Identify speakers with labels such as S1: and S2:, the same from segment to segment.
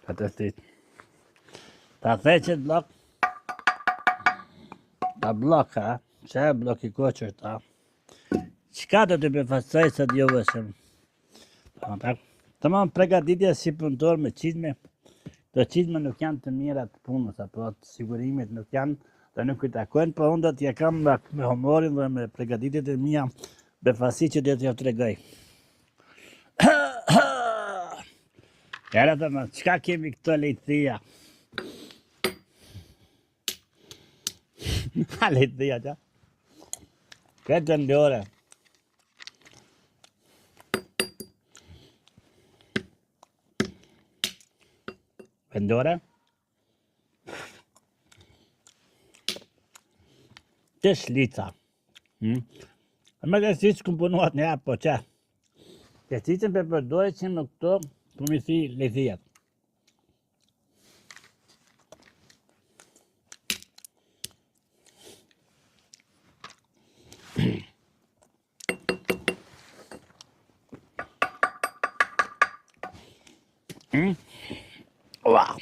S1: Atë stit. Ta theqet blok. Ta blok, ha? Që e blok I koqër ta? Qka do të befasoj sot jo vëshëm? Tamam pregaditja si punëtor me qizme. Të qizme nuk janë të mira të punës, apo të sigurimit nuk janë, dhe nuk I takojnë, po unë do t'ja kam me humorin dhe me pregaditjet e mia befasi që do t'ja tregoj. Era të më, qka kemi këto lejtësia? Ha lejtësia qa? Këtë ndore. Vendore? Që shlica. Me të shlicë këmë punuat një po që? Të shlicën për përdojë që më këto për mi thi lejthijat. Wow.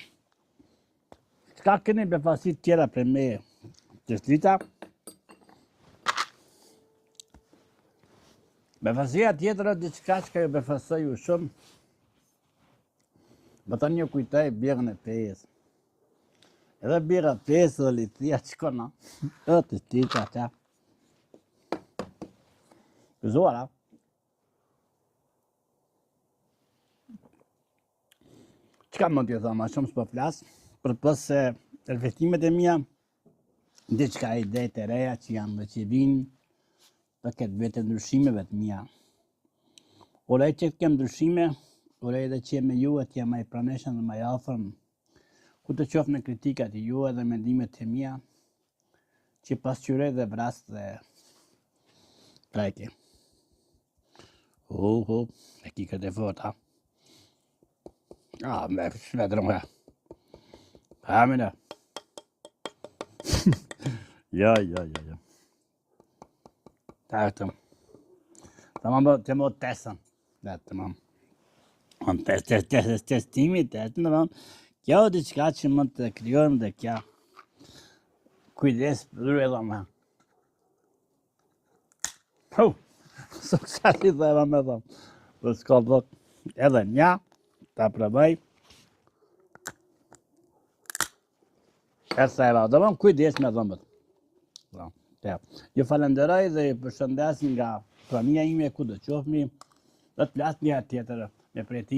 S1: Qka keni befasit tjera për me të shlica? Befasia tjetër është diçka që ju befasoj ju shumë. Më të një kujtaj birën e pejës. Edhe bira pejës dhe lithia qëko na? Të shlica qa. Gëzuar, ha? Qka mund t'ju thoma, shumë s'po flasë, përpos se rrëfestimet e mia, diçka ide të reja që janë dhe që vinë, për këtë vete ndryshimeve të mia. Urej që kem ndryshime, urej edhe që me ju e t'ja maj praneshën dhe maj afërm, ku të qofë në kritikat e ju edhe mendimet e mia, që pasqyrej dhe vras dhe prajke. E kikët e fort, ha? Me shvedrëm, ha? Ha, mine? Jo. Tamam. Tamam të më tesën. Tamam. Testimi, tamam. Kjo është diçka që mund të krijojmë dhe kjo. Kujdes për edhe me. Suksesi dhe edhe me thëmë. Për s'ka blok. Edhe nja, ta provoj. Esa e va, do vëm kujdes me dhëmbët. Ju falenderoj dhe ju përshëndes nga prania ime ku do qofmi, dhe të flas një tjetër me përjetime.